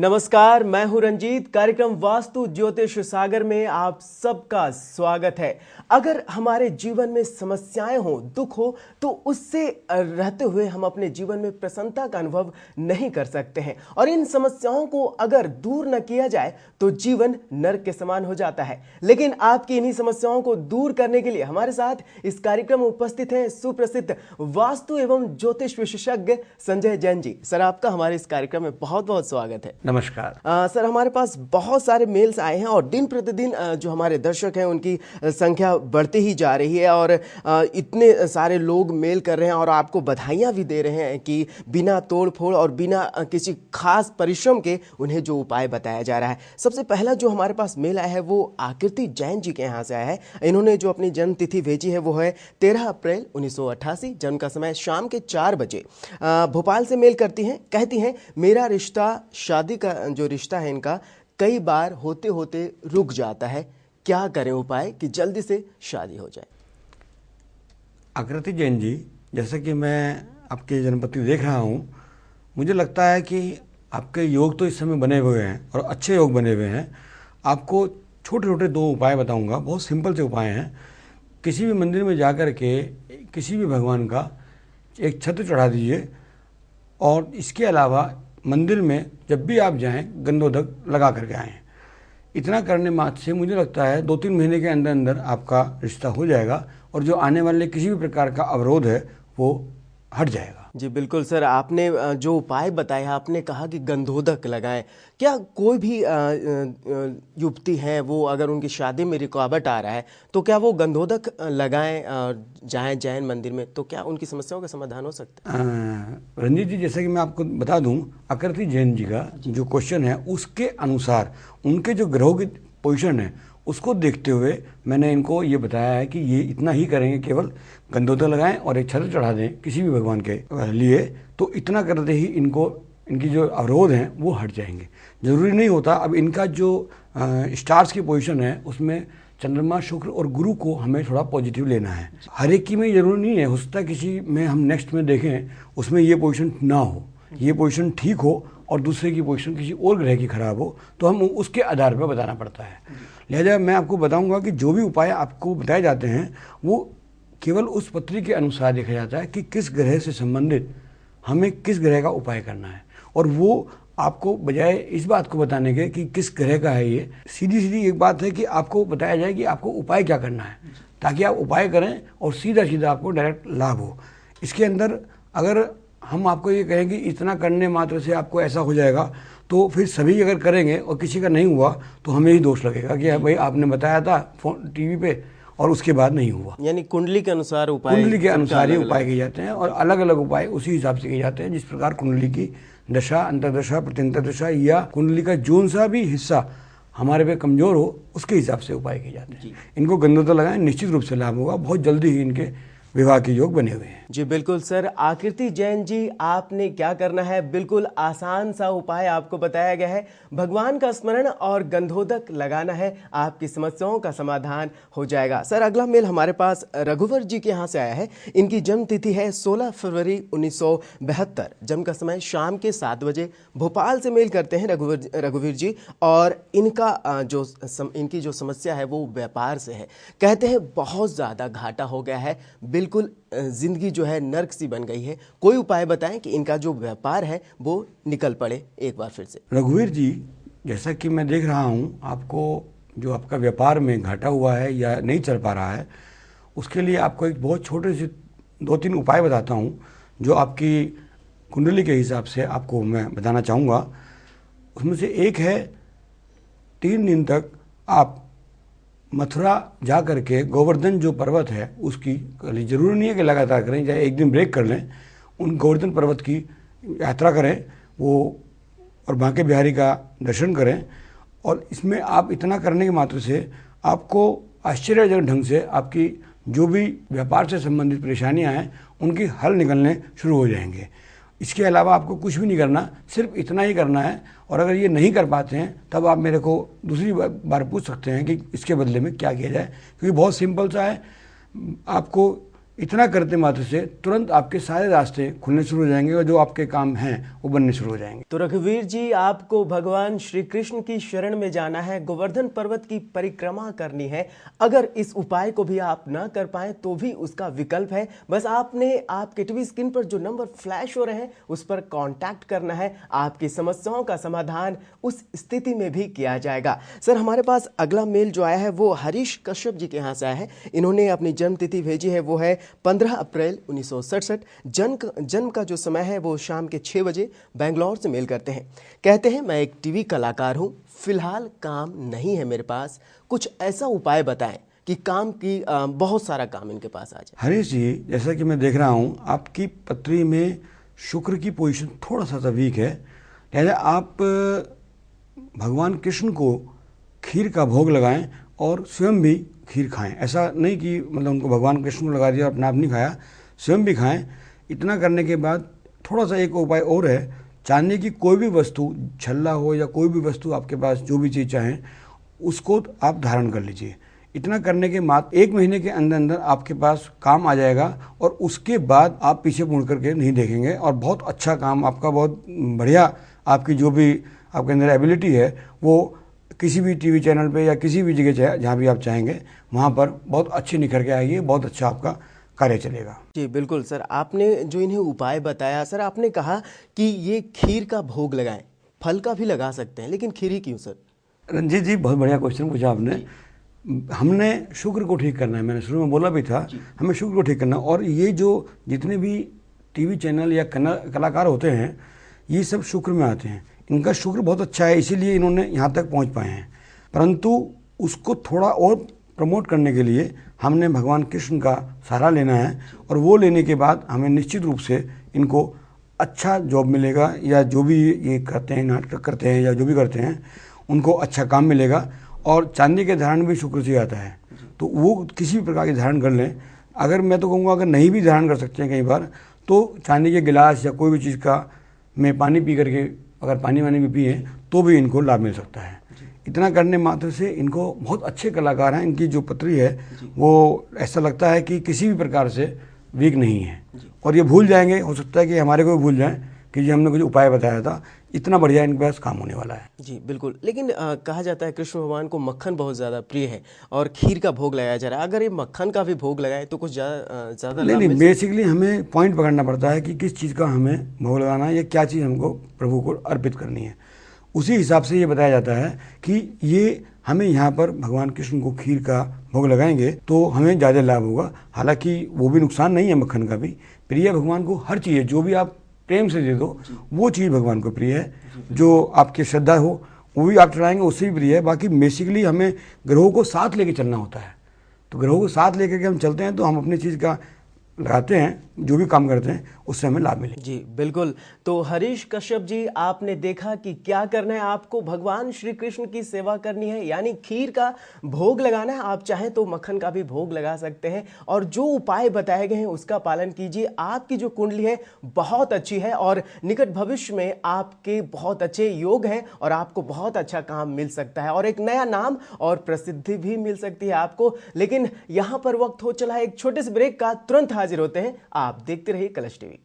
नमस्कार, मैं हूं रंजीत। कार्यक्रम वास्तु ज्योतिष सागर में आप सबका स्वागत है। अगर हमारे जीवन में समस्याएं हो, दुख हो, तो उससे रहते हुए हम अपने जीवन में प्रसन्नता का अनुभव नहीं कर सकते हैं और इन समस्याओं को अगर दूर न किया जाए तो जीवन नर्क के समान हो जाता है। लेकिन आपकी इन्हीं समस्याओं को दूर करने के लिए हमारे साथ इस कार्यक्रम में उपस्थित हैं सुप्रसिद्ध वास्तु एवं ज्योतिष विशेषज्ञ संजय जैन जी। सर, आपका हमारे इस कार्यक्रम में बहुत बहुत स्वागत है। नमस्कार। सर, हमारे पास बहुत सारे मेल्स आए हैं और दिन प्रतिदिन जो हमारे दर्शक हैं उनकी संख्या बढ़ती ही जा रही है और इतने सारे लोग मेल कर रहे हैं और आपको बधाइयां भी दे रहे हैं कि बिना तोड़ फोड़ और बिना किसी खास परिश्रम के उन्हें जो उपाय बताया जा रहा है। सबसे पहला जो हमारे पास मेल आया है वो आकृति जैन जी के यहाँ से आया है। इन्होंने जो अपनी जन्म तिथि भेजी है वो है 13 अप्रैल 1988। जन्म का समय शाम के 4 बजे। भोपाल से मेल करती हैं, कहती हैं मेरा रिश्ता, शादी का जो रिश्ता है इनका, कई बार होते होते रुक जाता है। क्या करें उपाय कि जल्दी से शादी हो जाए? आकृति जैन जी, जैसा कि मैं आपके जन्मपति देख रहा हूँ, मुझे लगता है कि आपके योग तो इस समय बने हुए हैं और अच्छे योग बने हुए हैं। आपको छोटे छोटे 2 उपाय बताऊंगा, बहुत सिंपल से उपाय हैं। किसी भी मंदिर में जाकर के किसी भी भगवान का एक छत्र चढ़ा दीजिए और इसके अलावा मंदिर में जब भी आप जाएं गंधोदक लगा करके आएँ। इतना करने मात्र से मुझे लगता है 2-3 महीने के अंदर अंदर आपका रिश्ता हो जाएगा और जो आने वाले किसी भी प्रकार का अवरोध है वो हट जाएगा। जी बिल्कुल सर, आपने जो उपाय बताया, आपने कहा कि गंधोदक लगाएं। क्या कोई भी युवती है वो अगर उनकी शादी में रुकावट आ रहा है तो क्या वो गंधोदक लगाएं, जाएं जैन मंदिर में, तो क्या उनकी समस्याओं का समाधान हो सकता है? रंजीत जी, जैसा कि मैं आपको बता दूं, आकृति जैन जी का जो क्वेश्चन है उसके अनुसार उनके जो ग्रहों की पोजीशन है उसको देखते हुए मैंने इनको ये बताया है कि ये इतना ही करेंगे, केवल गंधोदक लगाएं और एक छत्र चढ़ा दें किसी भी भगवान के लिए, तो इतना करते ही इनकी जो अवरोध हैं वो हट जाएंगे। जरूरी नहीं होता। अब इनका जो स्टार्स की पोजीशन है उसमें चंद्रमा, शुक्र और गुरु को हमें थोड़ा पॉजिटिव लेना है। हर एक की में जरूरी नहीं है, हो सकता है किसी में हम नेक्स्ट में देखें उसमें ये पोजीशन ना हो, ये पोजीशन ठीक हो और दूसरे की पोजीशन किसी और ग्रह की खराब हो, तो हम उसके आधार पर बताना पड़ता है। लिहाजा मैं आपको बताऊंगा कि जो भी उपाय आपको बताए जाते हैं वो केवल उस पत्री के अनुसार देखा जाता है कि किस ग्रह से संबंधित हमें किस ग्रह का उपाय करना है, और वो आपको बजाय इस बात को बताने के कि किस ग्रह का है, ये सीधी एक बात है कि आपको बताया जाए कि आपको उपाय क्या करना है, ताकि आप उपाय करें और सीधा आपको डायरेक्ट लाभ हो। इसके अंदर अगर हम आपको ये कहें कि इतना करने मात्र से आपको ऐसा हो जाएगा, तो फिर सभी अगर करेंगे और किसी का नहीं हुआ तो हमें ही दोष लगेगा कि भाई आपने बताया था टीवी पे और उसके बाद नहीं हुआ। यानी कुंडली के अनुसार उपाय, कुंडली के अनुसार ही उपाय किए जाते हैं और अलग अलग उपाय उसी हिसाब से किए जाते हैं जिस प्रकार कुंडली की दशा, अंतर्दशा, प्रत्यंतर दशा या कुंडली का जोन सा भी हिस्सा हमारे पे कमजोर हो उसके हिसाब से उपाय किए जाते हैं। इनको गंधोदक लगाएं, निश्चित रूप से लाभ होगा। बहुत जल्दी ही इनके विवाह के योग बने हुए हैं। जी बिल्कुल सर। आकृति जैन जी, आपने क्या करना है, बिल्कुल आसान सा उपाय आपको बताया गया है। भगवान का स्मरण और गंधोदक लगाना है, आपकी समस्याओं का समाधान हो जाएगा। सर, अगला मेल हमारे पास रघुवर जी के यहाँ से आया है। इनकी जन्म तिथि है 16 फरवरी 1972। जन्म का समय शाम के 7 बजे। भोपाल से मेल करते हैं रघुवीर जी और इनकी जो समस्या है वो व्यापार से है। कहते हैं बहुत ज़्यादा घाटा हो गया है, बिल्कुल जिंदगी जो है नर्क सी बन गई है। कोई उपाय बताएं कि इनका जो व्यापार है वो निकल पड़े एक बार फिर से। रघुवीर जी, जैसा कि मैं देख रहा हूं, आपको जो आपका व्यापार में घाटा हुआ है या नहीं चल पा रहा है, उसके लिए आपको एक बहुत छोटे से 2-3 उपाय बताता हूं जो आपकी कुंडली के हिसाब से आपको मैं बताना चाहूँगा। उसमें से एक है 3 दिन तक आप मथुरा जा करके गोवर्धन जो पर्वत है उसकी, जरूरी नहीं है कि लगातार करें, चाहे एक दिन ब्रेक कर लें, उन गोवर्धन पर्वत की यात्रा करें वो और बांके बिहारी का दर्शन करें। और इसमें आप इतना करने के मात्र से आपको आश्चर्यजनक ढंग से आपकी जो भी व्यापार से संबंधित परेशानियां हैं उनकी हल निकलने शुरू हो जाएंगे। इसके अलावा आपको कुछ भी नहीं करना, सिर्फ इतना ही करना है। और अगर ये नहीं कर पाते हैं तब आप मेरे को दूसरी बार पूछ सकते हैं कि इसके बदले में क्या किया जाए, क्योंकि बहुत सिंपल सा है। आपको इतना करते मात्र से तुरंत आपके सारे रास्ते खुलने शुरू हो जाएंगे और जो आपके काम हैं वो बनने शुरू हो जाएंगे। तो रघुवीर जी, आपको भगवान श्री कृष्ण की शरण में जाना है, गोवर्धन पर्वत की परिक्रमा करनी है। अगर इस उपाय को भी आप ना कर पाए तो भी उसका विकल्प है। बस आपने आपके टीवी स्क्रीन पर जो नंबर फ्लैश हो रहे हैं उस पर कांटेक्ट करना है। आपकी समस्याओं का समाधान उस स्थिति में भी किया जाएगा। सर, हमारे पास अगला मेल जो आया है वो हरीश कश्यप जी के यहाँ से आया है। इन्होंने अपनी जन्मतिथि भेजी है, वो है 15 अप्रैल 1967। जन्म का जो समय है वो शाम के 6 बजे। बेंगलोर से मेल करते हैं। कहते हैं, मैं एक टीवी कलाकार हूं, फिलहाल काम नहीं है मेरे पास, कुछ ऐसा उपाय बताएं कि काम की बहुत सारा काम इनके पास आ जाए। हरीश जी, जैसा कि मैं देख रहा हूं आपकी पत्री में शुक्र की पोजीशन थोड़ा सा वीक है। यानी आप भगवान कृष्ण को खीर का भोग लगाएं और स्वयं भी खीर खाएं। ऐसा नहीं कि मतलब उनको भगवान कृष्ण को लगा दिया और अपना आप नहीं खाया, स्वयं भी खाएं। इतना करने के बाद थोड़ा सा एक उपाय और है, चांदी की कोई भी वस्तु, छल्ला हो या कोई भी वस्तु आपके पास, जो भी चीज़ चाहें उसको आप धारण कर लीजिए। इतना करने के बाद 1 महीने के अंदर अंदर आपके पास काम आ जाएगा और उसके बाद आप पीछे मुड़ करके नहीं देखेंगे और बहुत अच्छा काम आपका, बहुत बढ़िया आपकी जो भी आपके अंदर एबिलिटी है वो किसी भी टीवी चैनल पे या किसी भी जगह जहाँ भी आप चाहेंगे वहाँ पर बहुत अच्छी निखर के आएगी, बहुत अच्छा आपका कार्य चलेगा। जी बिल्कुल सर, आपने जो इन्हें उपाय बताया, सर आपने कहा कि ये खीर का भोग लगाएं, फल का भी लगा सकते हैं, लेकिन खीर ही क्यों सर? रंजीत जी, बहुत बढ़िया क्वेश्चन पूछा आपने। हमने शुक्र को ठीक करना है, मैंने शुरू में बोला भी था, हमें शुक्र को ठीक करना। और ये जो जितने भी टीवी चैनल या कलाकार होते हैं ये सब शुक्र में आते हैं। इनका शुक्र बहुत अच्छा है, इसीलिए इन्होंने यहाँ तक पहुँच पाए हैं। परंतु उसको थोड़ा और प्रमोट करने के लिए हमने भगवान कृष्ण का सहारा लेना है और वो लेने के बाद हमें निश्चित रूप से इनको अच्छा जॉब मिलेगा, या जो भी ये करते हैं, नाटक करते हैं या जो भी करते हैं उनको अच्छा काम मिलेगा। और चांदी के धारण भी शुक्र से आता है, तो वो किसी भी प्रकार के धारण कर लें। अगर मैं तो कहूँगा अगर नहीं भी धारण कर सकते हैं कई बार, तो चांदी के गिलास या कोई भी चीज़ का में पानी पी करके अगर पानी वानी भी पिए तो भी इनको लाभ मिल सकता है। इतना करने मात्र से इनको, बहुत अच्छे कलाकार हैं, इनकी जो पत्री है वो ऐसा लगता है कि किसी भी प्रकार से वीक नहीं है। और ये भूल जाएंगे, हो सकता है कि हमारे को भी भूल जाएं कि ये हमने कुछ उपाय बताया था। इतना बढ़िया इनके पास काम होने वाला है। जी बिल्कुल, लेकिन कहा जाता है कृष्ण भगवान को मक्खन बहुत ज़्यादा प्रिय है और खीर का भोग लगाया जा रहा है। अगर ये मक्खन का भी भोग लगाए तो कुछ ज़्यादा नहीं, बेसिकली हमें पॉइंट पकड़ना पड़ता है कि किस चीज़ का हमें भोग लगाना है या क्या चीज़ हमको प्रभु को अर्पित करनी है। उसी हिसाब से ये बताया जाता है कि ये हमें यहाँ पर भगवान कृष्ण को खीर का भोग लगाएंगे तो हमें ज़्यादा लाभ होगा। हालांकि वो भी नुकसान नहीं है मक्खन का भी। प्रिय भगवान को हर चीज़ है, जो भी आप प्रेम से दे दो वो चीज़ भगवान को प्रिय है। जो आपकी श्रद्धा हो वो भी आप चढ़ाएंगे, उससे भी प्रिय है। बाकी बेसिकली हमें ग्रहों को साथ लेके चलना होता है, तो ग्रहों को साथ लेकर के हम चलते हैं तो हम अपनी चीज़ का लगाते हैं, जो भी काम करते हैं उससे हमें लाभ मिले। जी बिल्कुल। तो हरीश कश्यप जी, आपने देखा कि क्या करना है आपको, भगवान श्री कृष्ण की सेवा करनी है, यानी खीर का भोग लगाना है। आप चाहें तो मक्खन का भी भोग लगा सकते हैं और जो उपाय बताए गए हैं उसका पालन कीजिए। आपकी जो कुंडली है बहुत अच्छी है और निकट भविष्य में आपके बहुत अच्छे योग हैं और आपको बहुत अच्छा काम मिल सकता है और एक नया नाम और प्रसिद्धि भी मिल सकती है आपको। लेकिन यहाँ पर वक्त हो चला है एक छोटे से ब्रेक का, तुरंत हाजिर होते हैं। आप देखते रहिए कलश टीवी।